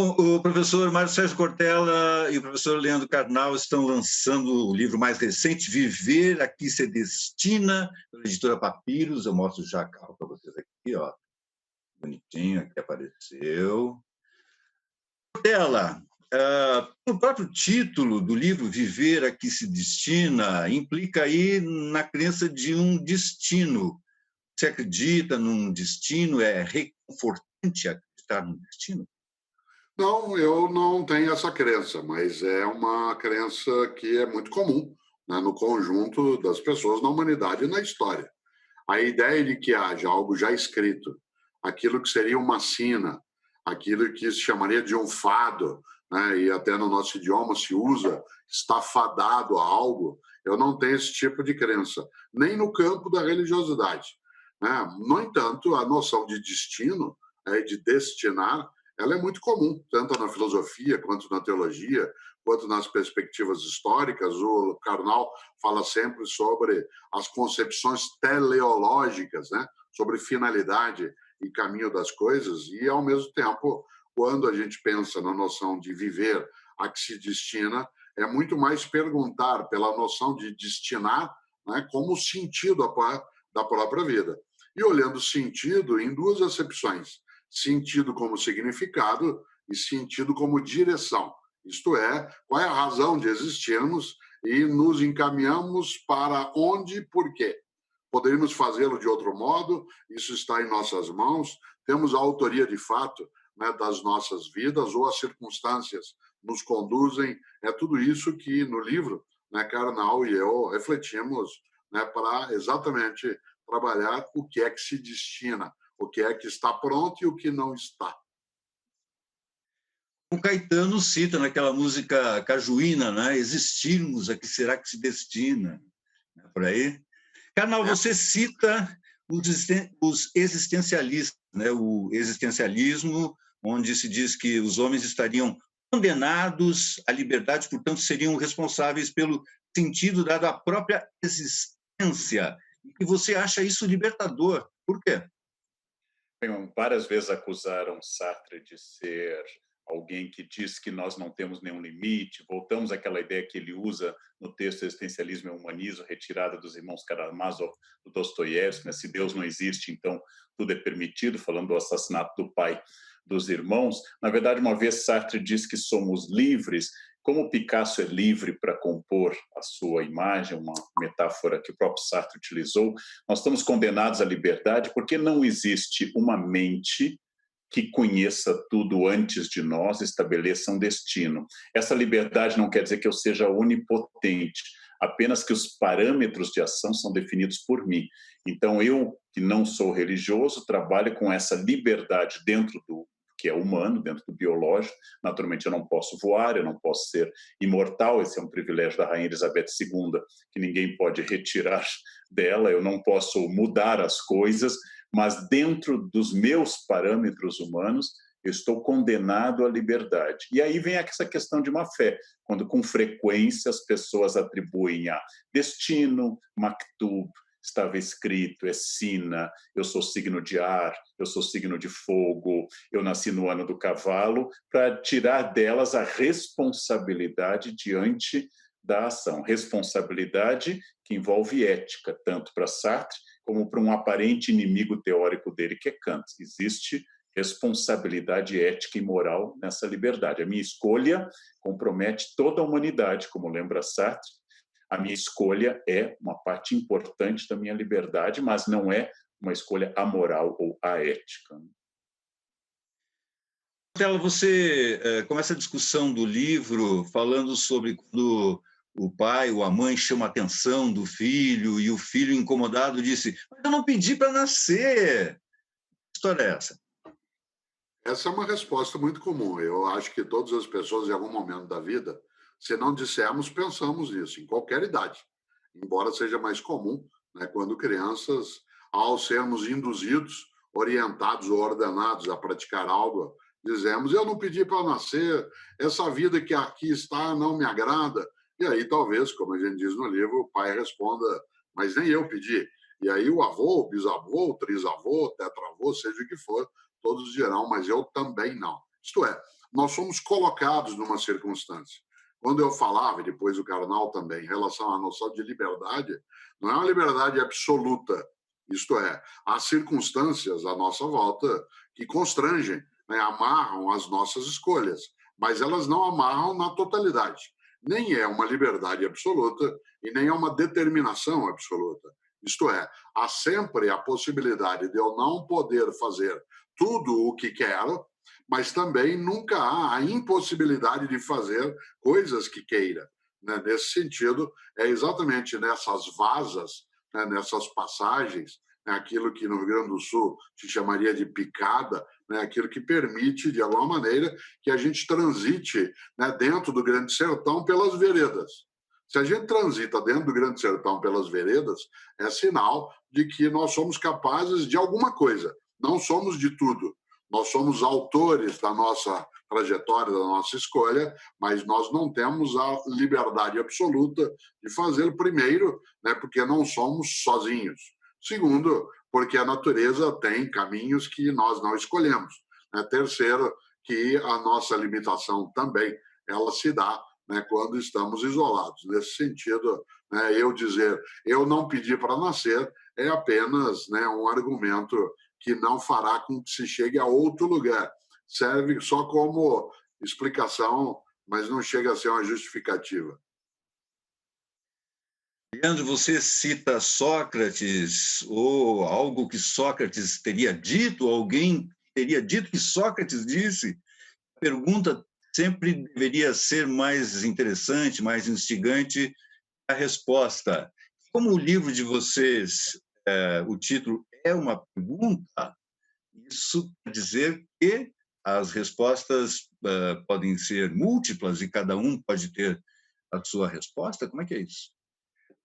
Bom, o professor Mário Sérgio Cortella e o professor Leandro Carnal estão lançando o livro mais recente, Viver Aqui Se Destina, pela editora Papiros. Eu mostro já a capa para vocês aqui, ó, bonitinho, aqui apareceu. Cortella, o próprio título do livro, Viver Aqui Se Destina, implica aí na crença de um destino. Você acredita num destino? É reconfortante acreditar num destino? Não, eu não tenho essa crença, mas é uma crença que é muito comum, né, no conjunto das pessoas na humanidade e na história. A ideia de que haja algo já escrito, aquilo que seria uma sina, aquilo que se chamaria de um fado, né, e até no nosso idioma se usa, está fadado a algo, eu não tenho esse tipo de crença, nem no campo da religiosidade, né? No entanto, a noção de destino, de destinar, ela é muito comum, tanto na filosofia, quanto na teologia, quanto nas perspectivas históricas. O Karnal fala sempre sobre as concepções teleológicas, né? Sobre finalidade e caminho das coisas, e, ao mesmo tempo, quando a gente pensa na noção de viver a que se destina, é muito mais perguntar pela noção de destinar, né, como sentido da própria vida. E olhando sentido em duas acepções: sentido como significado e sentido como direção. Isto é, qual é a razão de existirmos e nos encaminhamos para onde e por quê. Poderíamos fazê-lo de outro modo, isso está em nossas mãos, temos a autoria de fato, né, das nossas vidas, ou as circunstâncias nos conduzem. É tudo isso que no livro, né, Karnal e eu refletimos, né, para exatamente trabalhar o que é que se destina, o que é que está pronto e o que não está. O Caetano cita naquela música cajuína, né? Existirmos, a que será que se destina? Por aí. Karnal, É, você cita os existencialistas, né? O existencialismo, onde se diz que os homens estariam condenados à liberdade, portanto, seriam responsáveis pelo sentido dado à própria existência. E você acha isso libertador. Por quê? Bem, várias vezes acusaram Sartre de ser alguém que diz que nós não temos nenhum limite. Voltamos àquela ideia que ele usa no texto Existencialismo e Humanismo, retirada dos irmãos Karamazov, do Dostoiévski, né? Se Deus não existe, então tudo é permitido, falando do assassinato do pai dos irmãos. Na verdade, uma vez Sartre diz que somos livres, como Picasso é livre para compor a sua imagem, uma metáfora que o próprio Sartre utilizou, nós estamos condenados à liberdade porque não existe uma mente que conheça tudo antes de nós, estabeleça um destino. Essa liberdade não quer dizer que eu seja onipotente, apenas que os parâmetros de ação são definidos por mim. Então, eu, que não sou religioso, trabalho com essa liberdade dentro do que é humano, dentro do biológico. Naturalmente, eu não posso voar, eu não posso ser imortal, esse é um privilégio da Rainha Elizabeth II, que ninguém pode retirar dela, eu não posso mudar as coisas, mas dentro dos meus parâmetros humanos, eu estou condenado à liberdade. E aí vem essa questão de má fé, quando com frequência as pessoas atribuem a destino, maktub, estava escrito, é sina, eu sou signo de ar, eu sou signo de fogo, eu nasci no ano do cavalo, para tirar delas a responsabilidade diante da ação. Responsabilidade que envolve ética, tanto para Sartre como para um aparente inimigo teórico dele, que é Kant. Existe responsabilidade ética e moral nessa liberdade. A minha escolha compromete toda a humanidade, como lembra Sartre. A minha escolha é uma parte importante da minha liberdade, mas não é uma escolha amoral ou aética. Stella, você começa a discussão do livro falando sobre quando o pai ou a mãe chama a atenção do filho e o filho incomodado disse: "Mas eu não pedi para nascer". Que história é essa? essa é uma resposta muito comum. Eu acho que todas as pessoas, em algum momento da vida, se não dissermos, pensamos nisso, em qualquer idade. Embora seja mais comum, né, quando crianças, ao sermos induzidos, orientados ou ordenados a praticar algo, dizemos: eu não pedi para nascer, essa vida que aqui está não me agrada. E aí, talvez, como a gente diz no livro, o pai responda: mas nem eu pedi. E aí o avô, o bisavô, o trisavô, o tetravô, seja o que for, todos dirão: mas eu também não. Isto é, nós somos colocados numa circunstância. Quando eu falava, e depois o Karnal também, em relação à noção de liberdade, não é uma liberdade absoluta, isto é, há circunstâncias à nossa volta que constrangem, né, amarram as nossas escolhas, mas elas não amarram na totalidade. Nem é uma liberdade absoluta e nem é uma determinação absoluta. Isto é, há sempre a possibilidade de eu não poder fazer tudo o que quero, mas também nunca há a impossibilidade de fazer coisas que queira. Né? Nesse sentido, é exatamente nessas vasas, né, nessas passagens, né, aquilo que no Rio Grande do Sul se chamaria de picada, né, aquilo que permite, de alguma maneira, que a gente transite, né, dentro do Grande Sertão pelas veredas. Se a gente transita dentro do Grande Sertão pelas veredas, é sinal de que nós somos capazes de alguma coisa. Não somos de tudo. Nós somos autores da nossa trajetória, da nossa escolha, mas nós não temos a liberdade absoluta de fazer, primeiro, né, porque não somos sozinhos. Segundo, porque a natureza tem caminhos que nós não escolhemos. Né? Terceiro, que a nossa limitação também ela se dá, né, quando estamos isolados. Nesse sentido, né, eu dizer eu não pedi para nascer é apenas, né, um argumento que não fará com que se chegue a outro lugar. Serve só como explicação, mas não chega a ser uma justificativa. Leandro, você cita Sócrates ou algo que Sócrates teria dito, alguém teria dito que Sócrates disse? A pergunta sempre deveria ser mais interessante, mais instigante a resposta. Como o livro de vocês, o título é uma pergunta, isso quer dizer que as respostas podem ser múltiplas e cada um pode ter a sua resposta? Como é que é isso?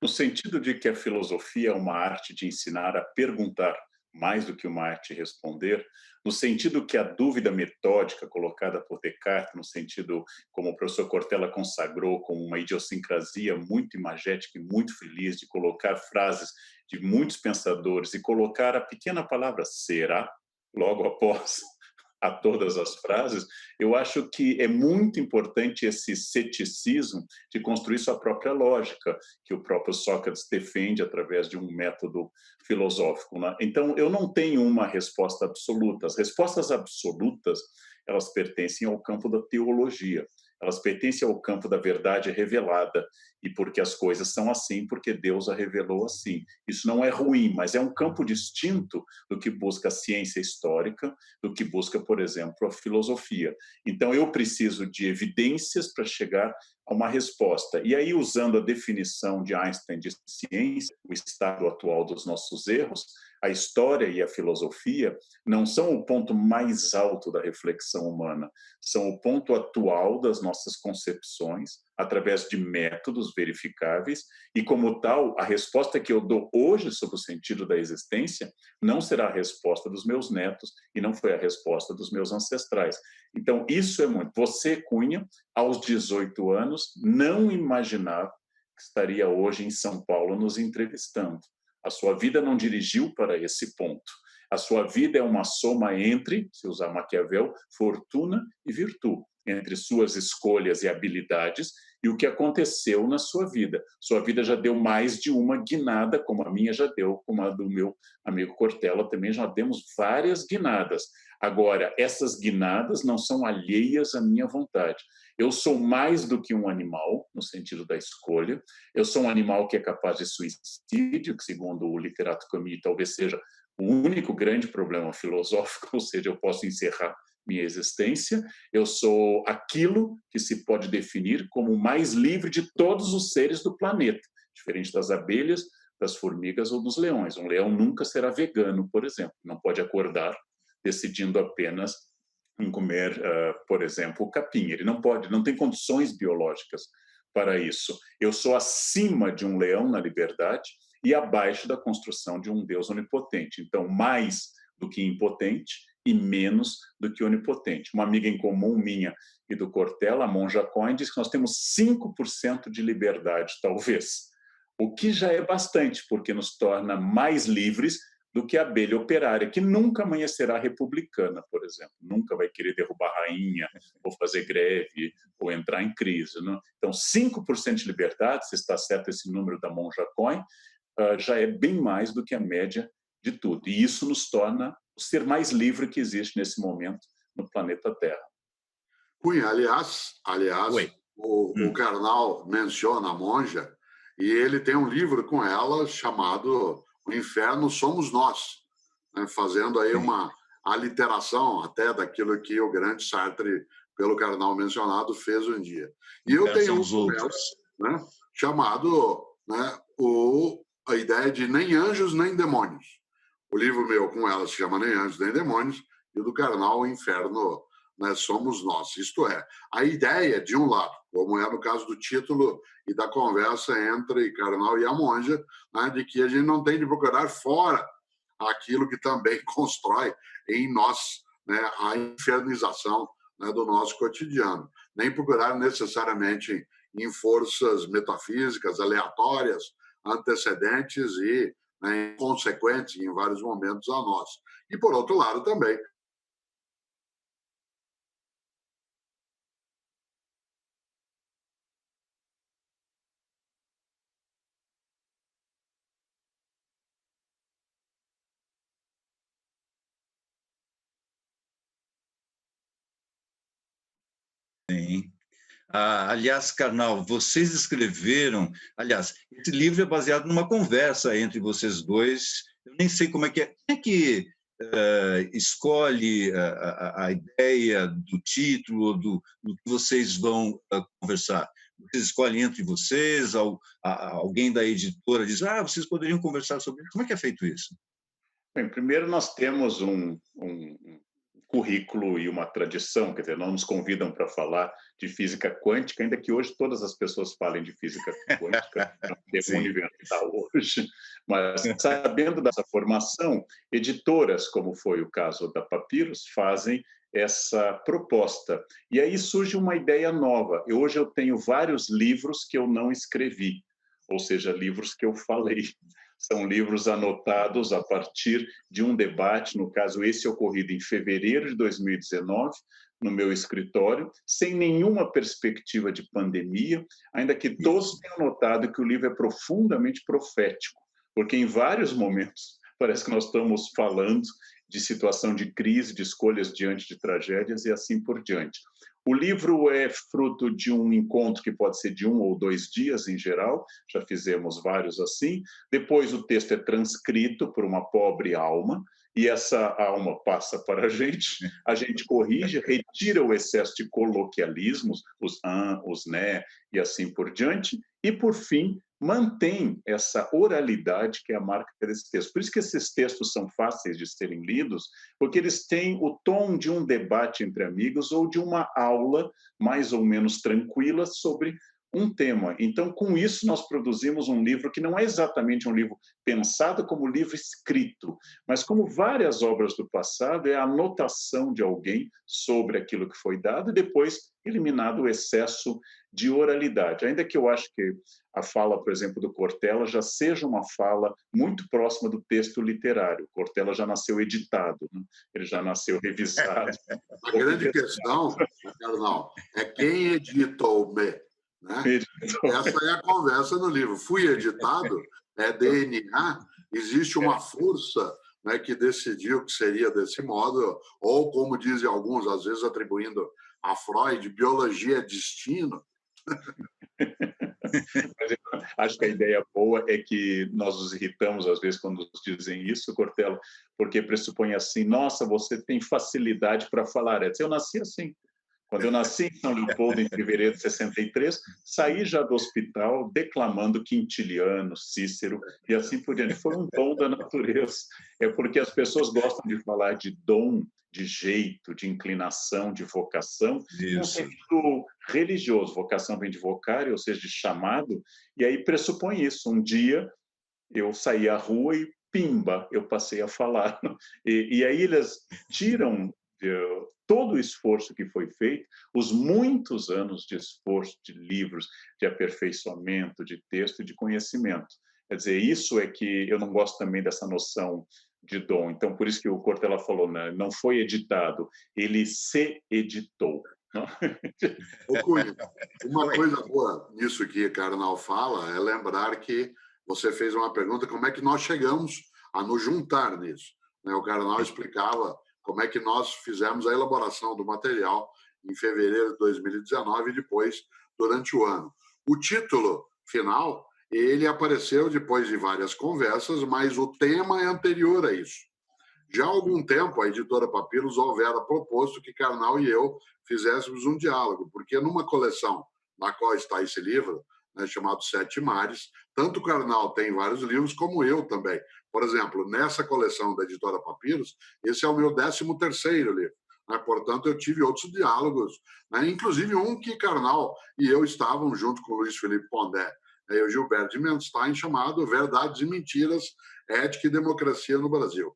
No sentido de que a filosofia é uma arte de ensinar a perguntar, mais do que uma arte de responder, no sentido que a dúvida metódica colocada por Descartes, no sentido como o professor Cortella consagrou, como uma idiosincrasia muito imagética e muito feliz de colocar frases de muitos pensadores e colocar a pequena palavra será logo após a todas as frases, eu acho que é muito importante esse ceticismo de construir sua própria lógica, que o próprio Sócrates defende através de um método filosófico. Né? Então, eu não tenho uma resposta absoluta. As respostas absolutas, elas pertencem ao campo da teologia. Elas pertencem ao campo da verdade revelada, e porque as coisas são assim, porque Deus a revelou assim. Isso não é ruim, mas é um campo distinto do que busca a ciência histórica, do que busca, por exemplo, a filosofia. Então, eu preciso de evidências para chegar a uma resposta. E aí, usando a definição de Einstein de ciência, o estado atual dos nossos erros, a história e a filosofia não são o ponto mais alto da reflexão humana, são o ponto atual das nossas concepções, através de métodos verificáveis, e como tal, a resposta que eu dou hoje sobre o sentido da existência não será a resposta dos meus netos e não foi a resposta dos meus ancestrais. Então, isso é muito. Você, Cunha, aos 18 anos, não imaginava que estaria hoje em São Paulo nos entrevistando. A sua vida não dirigiu para esse ponto. A sua vida é uma soma entre, se usar Maquiavel, fortuna e virtude, entre suas escolhas e habilidades e o que aconteceu na sua vida. Sua vida já deu mais de uma guinada, como a minha já deu, como a do meu amigo Cortella também já demos várias guinadas. Agora, essas guinadas não são alheias à minha vontade. Eu sou mais do que um animal, no sentido da escolha. Eu sou um animal que é capaz de suicídio, que, segundo o literato Camus, talvez seja o único grande problema filosófico, ou seja, eu posso encerrar minha existência. Eu sou aquilo que se pode definir como o mais livre de todos os seres do planeta, diferente das abelhas, das formigas ou dos leões. Um leão nunca será vegano, por exemplo, não pode acordar decidindo apenas em comer, por exemplo, capim. Ele não pode, não tem condições biológicas para isso. Eu sou acima de um leão na liberdade e abaixo da construção de um Deus onipotente. Então, mais do que impotente e menos do que onipotente. Uma amiga em comum minha e do Cortella, a Monja Cohen, diz que nós temos 5% de liberdade, talvez. O que já é bastante, porque nos torna mais livres do que a abelha operária, que nunca amanhecerá republicana, por exemplo, nunca vai querer derrubar a rainha, ou fazer greve, ou entrar em crise. Né? Então, 5% de liberdade, se está certo esse número da Monja Coin, já é bem mais do que a média de tudo. E isso nos torna o ser mais livre que existe nesse momento no planeta Terra. Cunha, aliás, o Karnal menciona a monja e ele tem um livro com ela chamado O Inferno Somos Nós, né, fazendo aí uma aliteração até daquilo que o grande Sartre, pelo Karnal mencionado, fez um dia. E eu tenho um com ela, né, chamado, né, a ideia de Nem Anjos Nem Demônios. O livro meu com ela se chama Nem Anjos Nem Demônios e o do Karnal, O Inferno, né, Somos Nós. Isto é, a ideia, de um lado, como é no caso do título e da conversa entre Karnal e a monja, né, de que a gente não tem de procurar fora aquilo que também constrói em nós, né, a infernização, né, do nosso cotidiano. Nem procurar necessariamente em forças metafísicas aleatórias, antecedentes e, né, consequentes em vários momentos a nós. E, por outro lado, também Sim. Aliás, Karnal, vocês escreveram... Aliás, esse livro é baseado numa conversa entre vocês dois. Eu nem sei como é que é. Quem é que escolhe a ideia do título, do que vocês vão conversar? Vocês escolhem entre vocês? Alguém da editora diz, vocês poderiam conversar sobre isso. Como é que é feito isso? Bem, primeiro nós temos um currículo e uma tradição, quer dizer, não nos convidam para falar de física quântica, ainda que hoje todas as pessoas falem de física quântica, é um tema universal hoje, mas sabendo dessa formação, editoras, como foi o caso da Papyrus, fazem essa proposta. E aí surge uma ideia nova. Hoje eu tenho vários livros que eu não escrevi, ou seja, livros que eu falei. São livros anotados a partir de um debate, no caso esse ocorrido em fevereiro de 2019, no meu escritório, sem nenhuma perspectiva de pandemia, ainda que todos tenham notado que o livro é profundamente profético, porque em vários momentos parece que nós estamos falando de situação de crise, de escolhas diante de tragédias e assim por diante. O livro é fruto de um encontro que pode ser de 1 ou 2 dias, em geral, já fizemos vários assim. Depois o texto é transcrito por uma pobre alma, e essa alma passa para a gente corrige, retira o excesso de coloquialismos, os os né, e assim por diante, e, por fim, mantém essa oralidade que é a marca desse texto. Por isso que esses textos são fáceis de serem lidos, porque eles têm o tom de um debate entre amigos ou de uma aula mais ou menos tranquila sobre um tema. Então, com isso, nós produzimos um livro que não é exatamente um livro pensado como livro escrito, mas como várias obras do passado, é a anotação de alguém sobre aquilo que foi dado e depois eliminado o excesso de oralidade. Ainda que eu acho que a fala, por exemplo, do Cortella já seja uma fala muito próxima do texto literário. O Cortella já nasceu editado, né? Ele já nasceu revisado. A grande questão, Carnal, é quem editou-me. Né? Essa é a conversa no livro. Fui editado, é DNA, existe uma força, né, que decidiu que seria desse modo, ou, como dizem alguns, às vezes atribuindo a Freud, biologia é destino. Acho que a ideia boa é que nós nos irritamos, às vezes, quando nos dizem isso, Cortella, porque pressupõe assim, nossa, você tem facilidade para falar. Eu nasci assim. Quando eu nasci em São Leopoldo, em fevereiro de 63, saí já do hospital declamando Quintiliano, Cícero e assim por diante. Foi um dom da natureza. É porque as pessoas gostam de falar de dom, de jeito, de inclinação, de vocação, num sentido religioso. Vocação vem de vocare, ou seja, de chamado, e aí pressupõe isso. Um dia eu saí à rua e, pimba, eu passei a falar. E aí eles tiram todo o esforço que foi feito, os muitos anos de esforço, de livros, de aperfeiçoamento, de texto e de conhecimento. Quer dizer, isso é que eu não gosto também dessa noção de dom. Então, por isso que o Cortella falou, né? Não foi editado, ele se editou. Ô, Cunha, uma coisa boa nisso que Karnal fala é lembrar que você fez uma pergunta, como é que nós chegamos a nos juntar nisso? Né? O Karnal explicava como é que nós fizemos a elaboração do material em fevereiro de 2019 e depois durante o ano. O título final, ele apareceu depois de várias conversas, mas o tema é anterior a isso. Já há algum tempo, a editora Papiros houvera proposto que Karnal e eu fizéssemos um diálogo, porque numa coleção na qual está esse livro, né, chamado Sete Mares, tanto o Karnal tem vários livros, como eu também. Por exemplo, nessa coleção da editora Papiros, esse é o meu 13º livro. Né? Portanto, eu tive outros diálogos, né? Inclusive um que Karnal e eu estavam junto com o Luiz Felipe Pondé e o Gilberto de Menstein, chamado Verdades e Mentiras, Ética e Democracia no Brasil.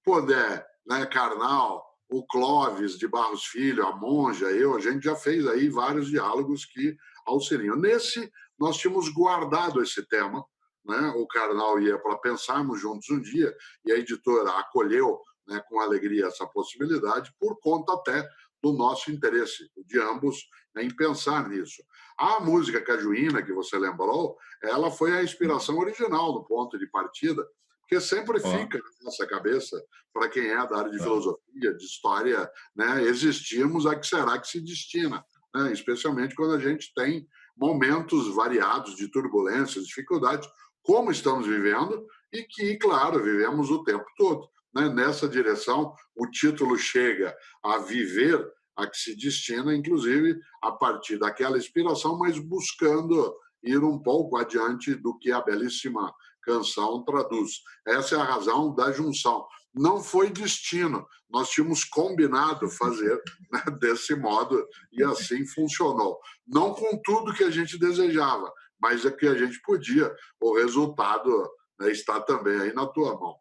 Pondé, né, Karnal, o Clóvis de Barros Filho, a Monja, a gente já fez aí vários diálogos que auxiliam. Nesse, nós tínhamos guardado esse tema, né? O Karnal ia para pensarmos juntos um dia, e a editora acolheu, né, com alegria essa possibilidade, por conta até do nosso interesse, de ambos, né, em pensar nisso. A música cajuína, que você lembrou, ela foi a inspiração original do ponto de partida, porque sempre fica na nossa cabeça, para quem é da área de filosofia, de história, né, existimos a que será que se destina, né, especialmente quando a gente tem momentos variados de turbulências, dificuldades, como estamos vivendo e que, claro, vivemos o tempo todo. Né? Nessa direção, o título chega a viver a que se destina, inclusive, a partir daquela inspiração, mas buscando ir um pouco adiante do que a belíssima canção traduz. Essa é a razão da junção. Não foi destino, nós tínhamos combinado fazer, né, desse modo e assim funcionou. Não com tudo que a gente desejava, mas é que a gente podia. O resultado, né, está também aí na tua mão.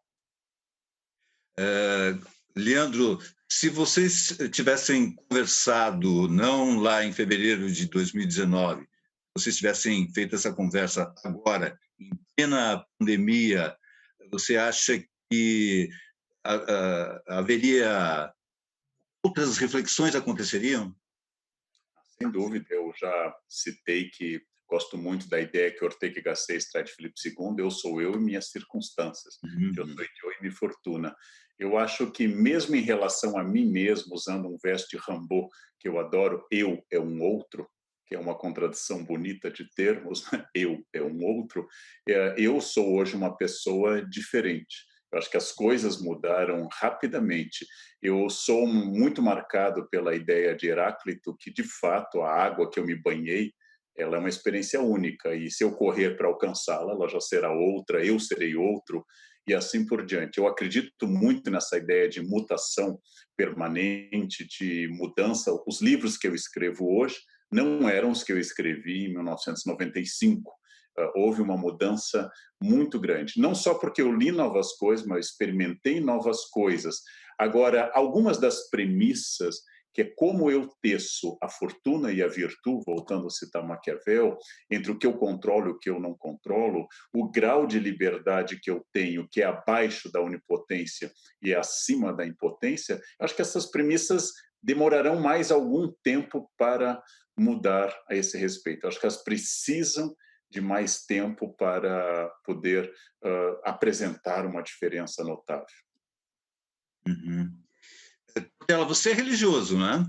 Leandro, se vocês tivessem conversado, não lá em fevereiro de 2019, vocês tivessem feito essa conversa agora, em plena pandemia, você acha que haveria outras reflexões aconteceriam? Sem dúvida, eu já citei que gosto muito da ideia que Ortega y Gasset traz de Filipe II, eu sou eu e minhas circunstâncias, eu sou eu e minha fortuna. Eu acho que mesmo em relação a mim mesmo, usando um verso de Rimbaud, que eu adoro, eu é um outro, que é uma contradição bonita de termos, né? Eu é um outro, eu sou hoje uma pessoa diferente. Eu acho que as coisas mudaram rapidamente. Eu sou muito marcado pela ideia de Heráclito, que, de fato, a água que eu me banhei, ela é uma experiência única, e se eu correr para alcançá-la, ela já será outra, eu serei outro, e assim por diante. Eu acredito muito nessa ideia de mutação permanente, de mudança. Os livros que eu escrevo hoje não eram os que eu escrevi em 1995. Houve uma mudança muito grande. Não só porque eu li novas coisas, mas experimentei novas coisas. Agora, algumas das premissas, que é como eu teço a fortuna e a virtude, voltando a citar Maquiavel, entre o que eu controlo e o que eu não controlo, o grau de liberdade que eu tenho, que é abaixo da onipotência e é acima da impotência, acho que essas premissas demorarão mais algum tempo para mudar a esse respeito. Acho que elas precisam de mais tempo para poder apresentar uma diferença notável. Você é religioso, né?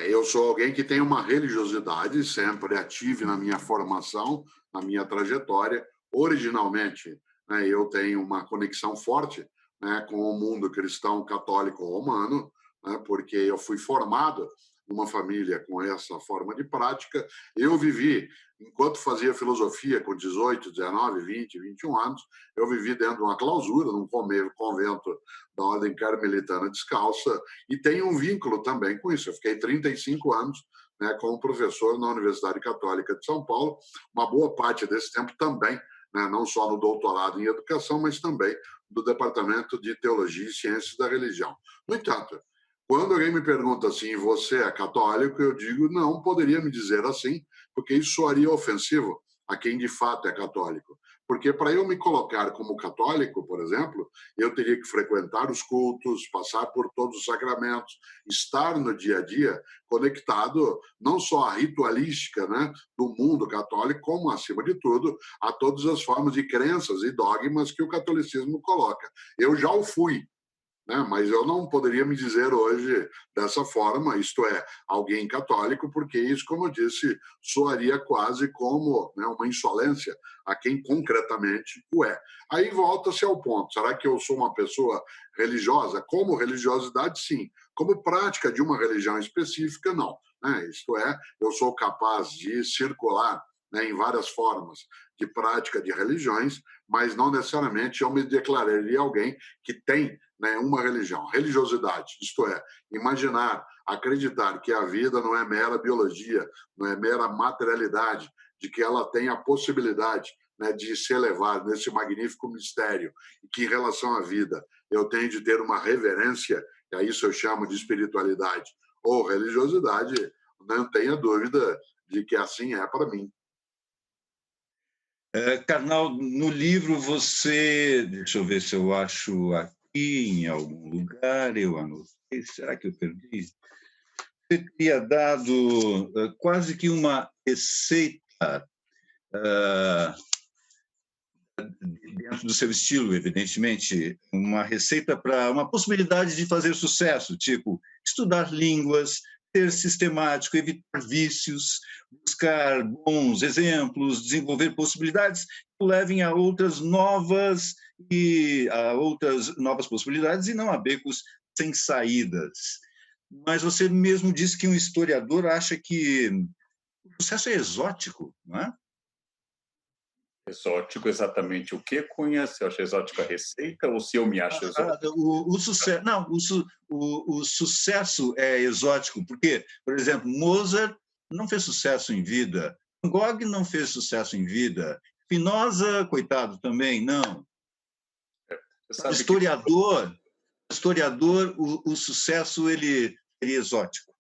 Eu sou alguém que tem uma religiosidade, sempre ative na minha formação, na minha trajetória. Originalmente, né, eu tenho uma conexão forte, né, com o mundo cristão católico romano, né, porque eu fui formado numa família com essa forma de prática. Eu vivi, enquanto fazia filosofia com 18, 19, 20, 21 anos, eu vivi dentro de uma clausura, num convento da Ordem Carmelitana Descalça, e tenho um vínculo também com isso. Eu fiquei 35 anos, né, como professor na Universidade Católica de São Paulo, uma boa parte desse tempo também, né, não só no doutorado em educação, mas também do Departamento de Teologia e Ciências da Religião. No entanto, quando alguém me pergunta assim, você é católico? Eu digo, não, poderia me dizer assim, porque isso soaria ofensivo a quem de fato é católico. Porque para eu me colocar como católico, por exemplo, eu teria que frequentar os cultos, passar por todos os sacramentos, estar no dia a dia conectado não só à ritualística, né, do mundo católico, como, acima de tudo, a todas as formas de crenças e dogmas que o catolicismo coloca. Eu já o fui, né? Mas eu não poderia me dizer hoje dessa forma, isto é, alguém católico, porque isso, como eu disse, soaria quase como, né, uma insolência a quem concretamente o é. Aí volta-se ao ponto: será que eu sou uma pessoa religiosa? Como religiosidade, sim. Como prática de uma religião específica, não. Né? Isto é, eu sou capaz de circular, né, em várias formas de prática de religiões, mas não necessariamente eu me declararia alguém que tem, né, uma religião. Religiosidade, isto é, imaginar, acreditar que a vida não é mera biologia, não é mera materialidade, de que ela tem a possibilidade, né, de se elevar nesse magnífico mistério, e que em relação à vida eu tenho de ter uma reverência, e a isso eu chamo de espiritualidade ou religiosidade, não tenha dúvida de que assim é para mim. Karnal, no livro você, deixa eu ver se eu acho aqui em algum lugar, eu anotei, será que eu perdi? Você teria dado quase que uma receita dentro do seu estilo, evidentemente, uma receita para uma possibilidade de fazer sucesso, tipo estudar línguas, ser sistemático, evitar vícios, buscar bons exemplos, desenvolver possibilidades que levem a outras novas possibilidades e não a becos sem saídas. Mas você mesmo disse que um historiador acha que o sucesso é exótico, não é? Exótico exatamente o que, Cunha? Se eu acho exótico a receita ou se eu me acho exótico? O sucesso, não, o sucesso é exótico, porque, por exemplo, Mozart não fez sucesso em vida, Van Gogh não fez sucesso em vida, Spinoza, coitado, também, não. Você sabe que Historiador, o sucesso ele seria exótico.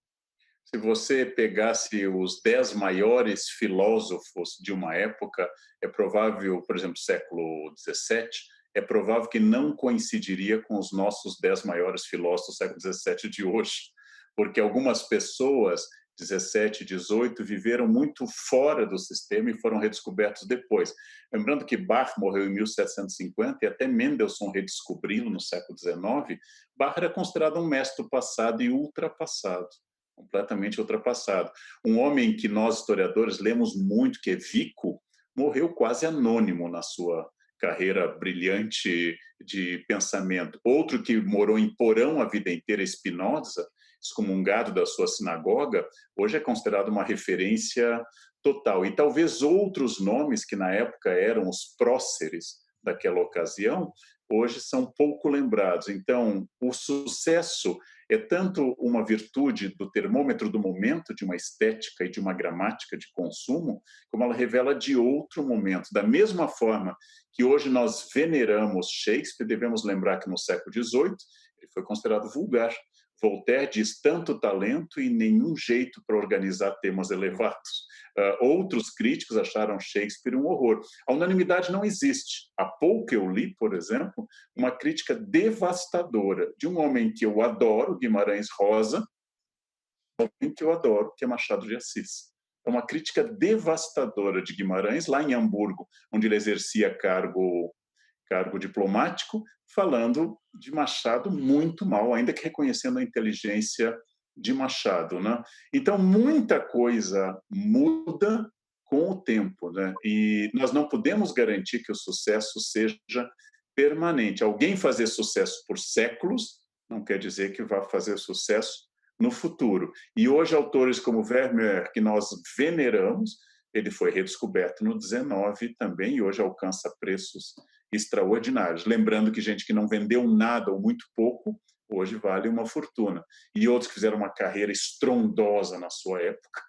se você pegasse os 10 maiores filósofos de uma época, é provável, por exemplo, século XVII, é provável que não coincidiria com os nossos 10 maiores filósofos do século XVII de hoje, porque algumas pessoas, 17, 18, viveram muito fora do sistema e foram redescobertos depois. Lembrando que Bach morreu em 1750 e até Mendelssohn redescobriu no século XIX, Bach era considerado um mestre do passado e ultrapassado, completamente ultrapassado. Um homem que nós, historiadores, lemos muito, que é Vico, morreu quase anônimo na sua carreira brilhante de pensamento. Outro que morou em porão a vida inteira, Spinoza, excomungado da sua sinagoga, hoje é considerado uma referência total. E talvez outros nomes que na época eram os próceres daquela ocasião, hoje são pouco lembrados. Então, o sucesso é tanto uma virtude do termômetro do momento, de uma estética e de uma gramática de consumo, como ela revela de outro momento. Da mesma forma que hoje nós veneramos Shakespeare, devemos lembrar que no século XVIII ele foi considerado vulgar. Voltaire diz tanto talento e nenhum jeito para organizar temas elevados. Outros críticos acharam Shakespeare um horror. A unanimidade não existe. Há pouco eu li, por exemplo, uma crítica devastadora de um homem que eu adoro, Guimarães Rosa, um homem que eu adoro, que é Machado de Assis. É uma crítica devastadora de Guimarães, lá em Hamburgo, onde ele exercia cargo diplomático, falando de Machado muito mal, ainda que reconhecendo a inteligência de Machado, né? Então, muita coisa muda com o tempo, né? E nós não podemos garantir que o sucesso seja permanente. Alguém fazer sucesso por séculos não quer dizer que vá fazer sucesso no futuro. E hoje, autores como Vermeer, que nós veneramos, ele foi redescoberto no 19 também e hoje alcança preços extraordinários. Lembrando que gente que não vendeu nada ou muito pouco, hoje vale uma fortuna. E outros que fizeram uma carreira estrondosa na sua época,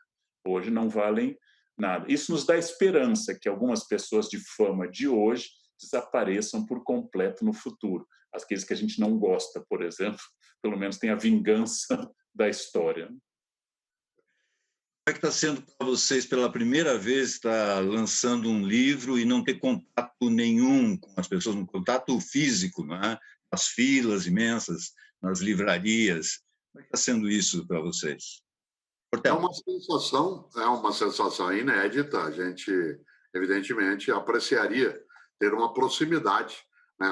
hoje não valem nada. Isso nos dá esperança que algumas pessoas de fama de hoje desapareçam por completo no futuro. Aqueles que a gente não gosta, por exemplo, pelo menos tem a vingança da história. Como é que está sendo para vocês, pela primeira vez, estar lançando um livro e não ter contato nenhum com as pessoas, um contato físico, não é? As filas imensas nas livrarias. Como é que está sendo isso para vocês? Portela. É uma sensação inédita. A gente, evidentemente, apreciaria ter uma proximidade, né?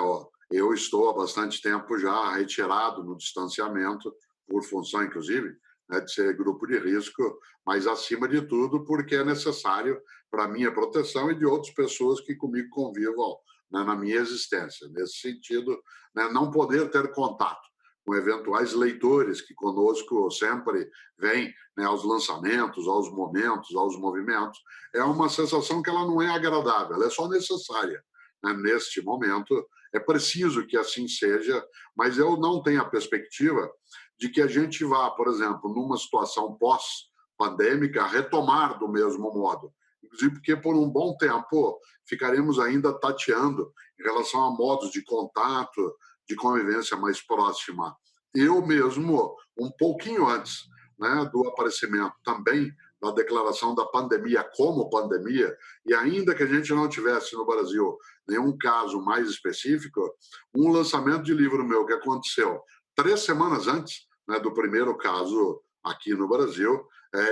Eu estou há bastante tempo já retirado no distanciamento, por função, inclusive, né, de ser grupo de risco, mas, acima de tudo, porque é necessário para a minha proteção e de outras pessoas que comigo convivam, né, na minha existência. Nesse sentido, né, não poder ter contato com eventuais leitores que conosco sempre vêm, né, aos lançamentos, aos momentos, aos movimentos, é uma sensação que ela não é agradável, ela é só necessária, né? Neste momento, é preciso que assim seja, mas eu não tenho a perspectiva de que a gente vá, por exemplo, numa situação pós-pandêmica, retomar do mesmo modo. Inclusive porque, por um bom tempo, ficaremos ainda tateando em relação a modos de contato, de convivência mais próxima. Eu mesmo, um pouquinho antes, né, do aparecimento também da declaração da pandemia como pandemia, e ainda que a gente não tivesse no Brasil nenhum caso mais específico, um lançamento de livro meu que aconteceu 3 semanas antes, né, do primeiro caso aqui no Brasil,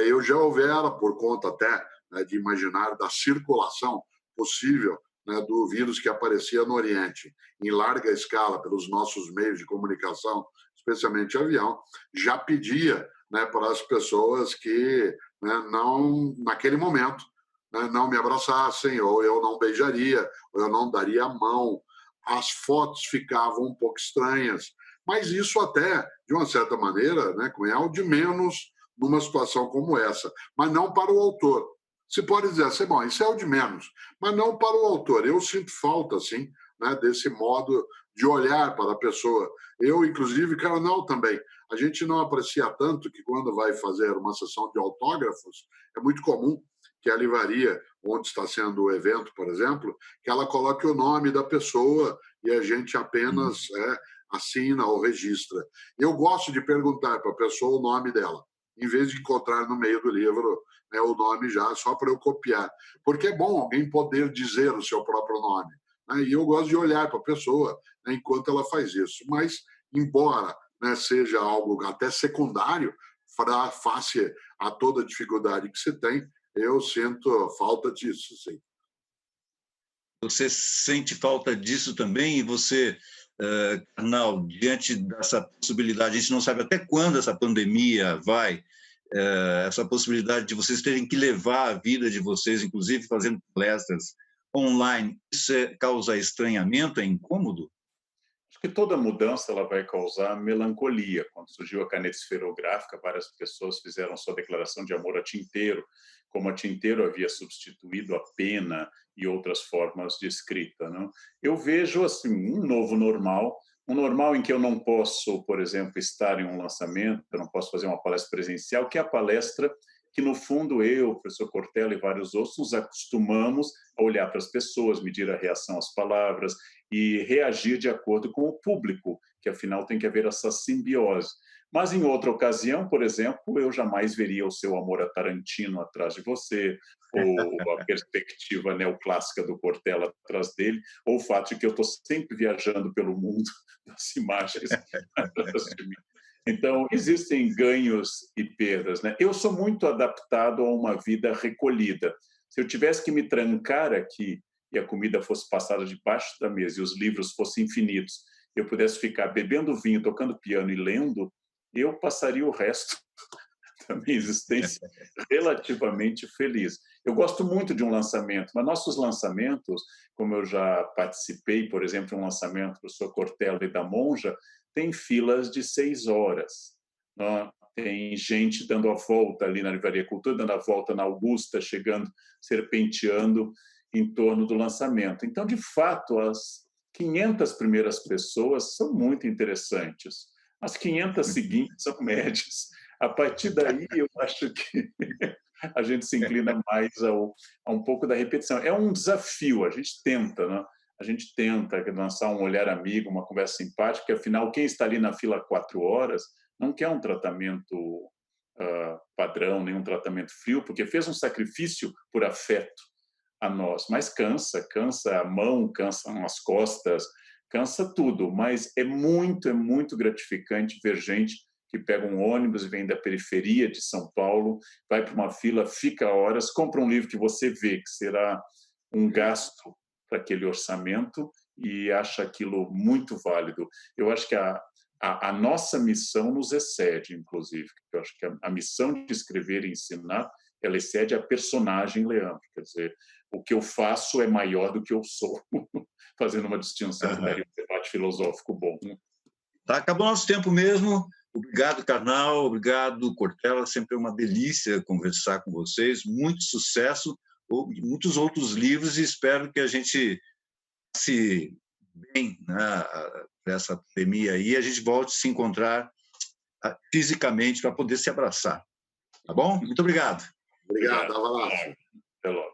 eu já houvera, por conta até, né, de imaginar da circulação possível, né, do vírus que aparecia no Oriente em larga escala pelos nossos meios de comunicação, especialmente avião, já pedia, né, para as pessoas que, né, não, naquele momento, né, não me abraçassem, ou eu não beijaria, ou eu não daria a mão. As fotos ficavam um pouco estranhas, mas isso até, de uma certa maneira, né, é o de menos numa situação como essa, mas não para o autor. Se pode dizer assim, bom, isso é o de menos, mas não para o autor. Eu sinto falta, assim, né, desse modo de olhar para a pessoa. Eu, inclusive, Carnal também. A gente não aprecia tanto que, quando vai fazer uma sessão de autógrafos, é muito comum que a livraria, onde está sendo o evento, por exemplo, que ela coloque o nome da pessoa e a gente apenas assina ou registra. Eu gosto de perguntar para a pessoa o nome dela, em vez de encontrar no meio do livro, né, o nome já, só para eu copiar. Porque é bom alguém poder dizer o seu próprio nome, né? E eu gosto de olhar para a pessoa, né, enquanto ela faz isso. Mas, embora, né, seja algo até secundário, face a toda a dificuldade que se tem, eu sinto falta disso, sim. Você sente falta disso também? E você, Arnaldo, diante dessa possibilidade, a gente não sabe até quando essa pandemia vai, essa possibilidade de vocês terem que levar a vida de vocês, inclusive fazendo palestras online, isso causa estranhamento, é incômodo? Acho que toda mudança ela vai causar melancolia. Quando surgiu a caneta esferográfica, várias pessoas fizeram sua declaração de amor a tinteiro, como a tinteiro havia substituído a pena e outras formas de escrita, não? Eu vejo assim um novo normal, um normal em que eu não posso, por exemplo, estar em um lançamento, eu não posso fazer uma palestra presencial, que é a palestra que, no fundo, eu, o professor Cortella e vários outros nos acostumamos a olhar para as pessoas, medir a reação às palavras e reagir de acordo com o público, que afinal tem que haver essa simbiose. Mas, em outra ocasião, por exemplo, eu jamais veria o seu amor a Tarantino atrás de você, ou a perspectiva neoclássica do Cortella atrás dele, ou o fato de que eu estou sempre viajando pelo mundo das imagens atrás de mim. Então, existem ganhos e perdas, né? Eu sou muito adaptado a uma vida recolhida. Se eu tivesse que me trancar aqui e a comida fosse passada debaixo da mesa e os livros fossem infinitos, eu pudesse ficar bebendo vinho, tocando piano e lendo, eu passaria o resto da minha existência relativamente feliz. Eu gosto muito de um lançamento, mas nossos lançamentos, como eu já participei, por exemplo, de um lançamento do professor Cortella e da Monja, tem filas de 6 horas. Né? Tem gente dando a volta ali na Livraria Cultura, dando a volta na Augusta, chegando, serpenteando em torno do lançamento. Então, de fato, as 500 primeiras pessoas são muito interessantes. As 500 seguintes são médias. A partir daí, eu acho que a gente se inclina mais a um pouco da repetição. É um desafio, a gente tenta, né? A gente tenta lançar um olhar amigo, uma conversa simpática, porque, afinal, quem está ali na fila 4 horas não quer um tratamento padrão, nem um tratamento frio, porque fez um sacrifício por afeto. a nós. Mas cansa a mão, cansam as costas, cansa tudo, mas é muito gratificante ver gente que pega um ônibus e vem da periferia de São Paulo, vai para uma fila, fica horas, compra um livro que você vê que será um gasto para aquele orçamento e acha aquilo muito válido. Eu acho que a nossa missão nos excede, inclusive. Eu acho que a missão de escrever e ensinar, ela excede a personagem Leandro. Quer dizer, o que eu faço é maior do que eu sou, fazendo uma distinção que daria um debate filosófico bom. Tá, acabou nosso tempo mesmo. Obrigado, Karnal. Obrigado, Cortella. Sempre é uma delícia conversar com vocês. Muito sucesso, muitos outros livros, e espero que a gente passe bem, né, essa pandemia aí, a gente volte a se encontrar fisicamente para poder se abraçar. Tá bom? Muito obrigado. Obrigado, abraço. Até logo.